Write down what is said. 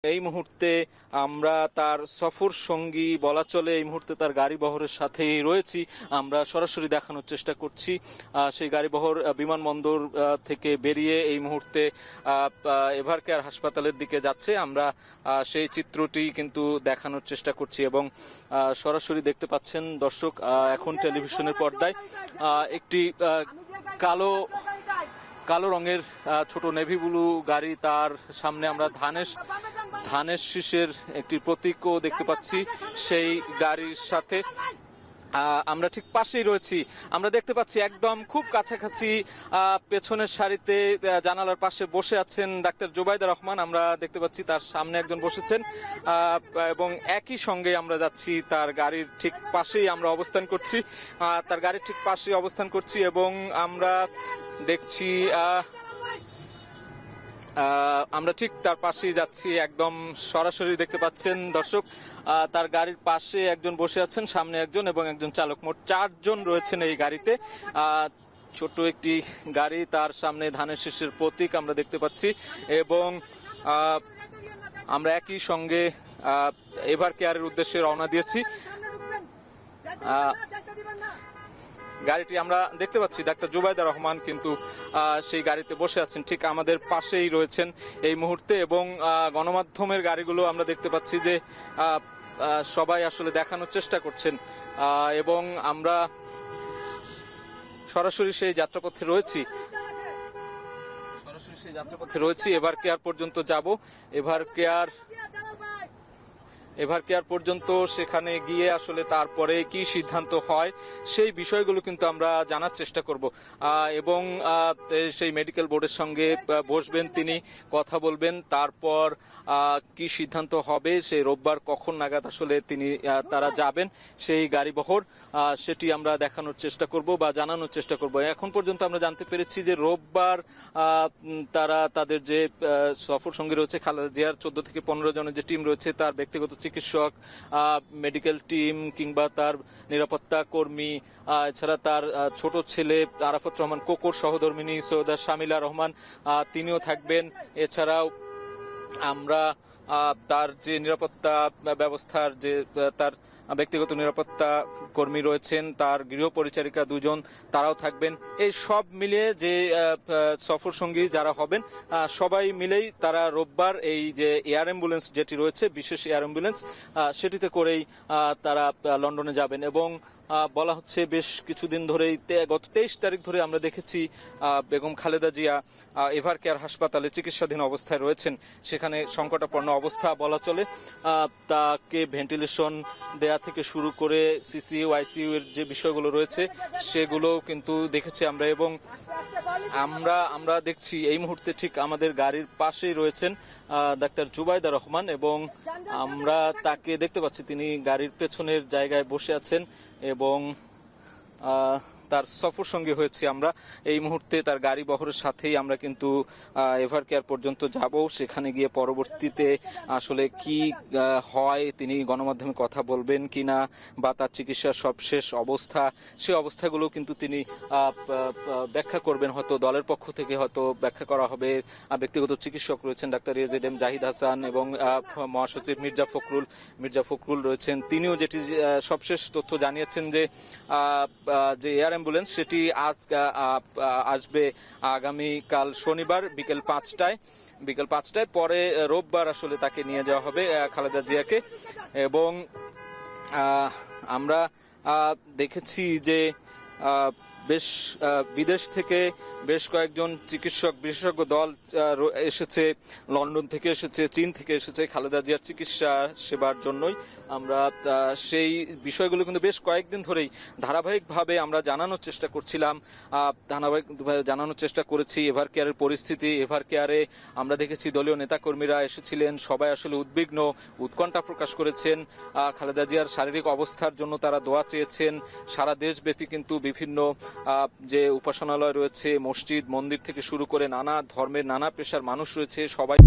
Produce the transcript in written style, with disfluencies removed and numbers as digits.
এই মুহূর্তে আমরা তার সফর সঙ্গী বলা চলে, এই মুহূর্তে তার গাড়ি বহরের সাথেই রয়েছি। আমরা সরাসরি দেখানোর চেষ্টা করছি সেই গাড়ি বহর বিমানবন্দর থেকে বেরিয়ে এই মুহূর্তে এভারকেয়ার হাসপাতালের দিকে যাচ্ছে। আমরা সেই চিত্রটি কিন্তু দেখানোর চেষ্টা করছি এবং সরাসরি দেখতে পাচ্ছেন দর্শক এখন টেলিভিশনের পর্দায় একটি কালো রঙের ছোট নেভি ব্লু গাড়ি, তার সামনে আমরা ধানের শীষের একটি প্রতীকও দেখতে পাচ্ছি। সেই গাড়ির সাথে আমরা ঠিক পাশেই রয়েছি। আমরা দেখতে পাচ্ছি একদম খুব কাছাকাছি পেছনের সারিতে জানালার পাশে বসে আছেন ডাক্তার জুবাইদা রহমান। আমরা দেখতে পাচ্ছি তার সামনে একজন বসেছেন এবং একই সঙ্গে আমরা যাচ্ছি তার গাড়ির ঠিক পাশেই আমরা অবস্থান করছি এবং আমরা দেখছি আমরা ঠিক তার পাশেই যাচ্ছি। একদম সরাসরি দেখতে পাচ্ছেন দর্শক তার গাড়ির পাশে একজন বসে আছেন, সামনে একজন এবং একজন চালক, মোট 4 জন রয়েছেন এই গাড়িতে। ছোট একটি গাড়ি, তার সামনে ধানের শীষের প্রতীক আমরা দেখতে পাচ্ছি এবং আমরা একই সঙ্গে এভারকেয়ারের উদ্দেশ্যে রওনা দিয়েছি। গাড়িটি আমরা দেখতে পাচ্ছি ডাক্তার জুবাইদা রহমান কিন্তু সেই গাড়িতে বসে আছেন, ঠিক আমাদের পাশেই রয়েছেন এই মুহূর্তে। এবং গণমাধ্যমের গাড়িগুলো আমরা দেখতে পাচ্ছি যে সবাই আসলে দেখানোর চেষ্টা করছেন এবং আমরা সরাসরি সেই যাত্রাপথে রয়েছি। এভারকেয়ার পর্যন্ত যাব, এভারকেয়ার পর্যন্ত সেখানে গিয়ে আসলে তারপরে কি সিদ্ধান্ত হয় সেই বিষয়গুলো কিন্তু আমরা জানার চেষ্টা করব এবং সেই মেডিকেল বোর্ডের সঙ্গে বসবেন, তিনি কথা বলবেন, তারপর কি সিদ্ধান্ত হবে সেই রোববার কখন নাগাদ আসলে তারা যাবেন সেই গাড়ি বহর, সেটি আমরা দেখানোর চেষ্টা করব বা জানানোর চেষ্টা করব। এখন পর্যন্ত আমরা জানতে পেরেছি যে রোববার তারা তাদের যে সফর সঙ্গী রয়েছে খালেদা জিয়ার 14 থেকে 15 জনের যে টিম রয়েছে, তার ব্যক্তিগত চিকিৎসক, মেডিকেল টিম কিংবা তার নিরাপত্তা কর্মী, এছাড়া তার ছোট ছেলে আরাফাত রহমান কোকোর সহধর্মিনী সৈয়দা শামিলা রহমান তিনিও থাকবেন। এছাড়াও আমরা তার যে নিরাপত্তা ব্যবস্থার যে তার ব্যক্তিগত নিরাপত্তা কর্মী রয়েছেন, তার গৃহ পরিচারিকা 2 জন, তারাও থাকবেন। এই সব মিলিয়ে যে সফর সঙ্গী যারা হবেন সবাই মিলেই তারা রোববার এই যে এয়ার অ্যাম্বুলেন্স যেটি রয়েছে, বিশেষ এয়ার অ্যাম্বুলেন্স, সেটিতে করেই তারা লন্ডনে যাবেন। এবং বলা হচ্ছে বেশ কিছুদিন ধরেই, গত 23 তারিখ ধরে আমরা দেখেছি বেগম খালেদা জিয়া এভারকেয়ার হাসপাতালে চিকিৎসাধীন অবস্থায় রয়েছেন। সেখানে সংকটাপন্ন অবস্থা বলা চলে, তাকে ভেন্টিলেশন দেয়া থেকে শুরু করে সিসিইউ আইসিইউ এর যে বিষয়গুলো রয়েছে সেগুলো কিন্তু দেখেছি আমরা। এবং আমরা দেখছি এই মুহূর্তে ঠিক আমাদের গাড়ির পাশেই রয়েছেন ডাক্তার জুবাইদা রহমান এবং আমরা তাকে দেখতে পাচ্ছি, তিনি গাড়ির পেছনের জায়গায় বসে আছেন এবং তার সফর সঙ্গী হয়েছি আমরা। এই মুহূর্তে তার গাড়ি বহরের সাথেই আমরা কিন্তু এভারকেয়ার পর্যন্ত যাব। সেখানে গিয়ে পরবর্তীতে আসলে কি হয়, তিনি গণমাধ্যমে কথা বলবেন কিনা বা তার চিকিৎসার সবশেষ অবস্থা, সেই অবস্থাগুলো কিন্তু তিনি ব্যাখ্যা করবেন। হয়তো দলের পক্ষ থেকে হয়তো ব্যাখ্যা করা হবে। ব্যক্তিগত চিকিৎসক রয়েছেন ডাক্তার এজেডএম জাহিদ হাসান এবং মহাসচিব মির্জা ফখরুল রয়েছেন। তিনিও যেটি সবশেষ তথ্য জানিয়েছেন যে এয়ার অ্যাম্বুলেন্স সেটি আসবে আগামীকাল শনিবার বিকেল 5টায়, পরে রোববার আসলে তাকে নিয়ে যাওয়া হবে খালেদা জিয়াকে। এবং আমরা দেখেছি যে বেশ বিদেশ থেকে বেশ কয়েকজন চিকিৎসক বিশেষজ্ঞ দল এসেছে, লন্ডন থেকে এসেছে, চীন থেকে এসেছে খালেদা জিয়ার চিকিৎসা সেবার জন্যই। আমরা সেই বিষয়গুলো কিন্তু বেশ কয়েকদিন ধরেই ধারাবাহিকভাবে আমরা জানানোর চেষ্টা করেছি। এভারকেয়ারের পরিস্থিতি, এভারকেয়ারে আমরা দেখেছি দলীয় নেতাকর্মীরা এসেছিলেন, সবাই আসলে উদ্বিগ্ন, উৎকণ্ঠা প্রকাশ করেছেন। খালেদা জিয়ার শারীরিক অবস্থার জন্য তারা দোয়া চেয়েছেন। সারা দেশব্যাপী কিন্তু বিভিন্ন যে উপাসনালয় রয়েছে, মসজিদ মন্দির থেকে শুরু করে নানা ধর্মের নানা পেশার মানুষ রয়েছে, সবাই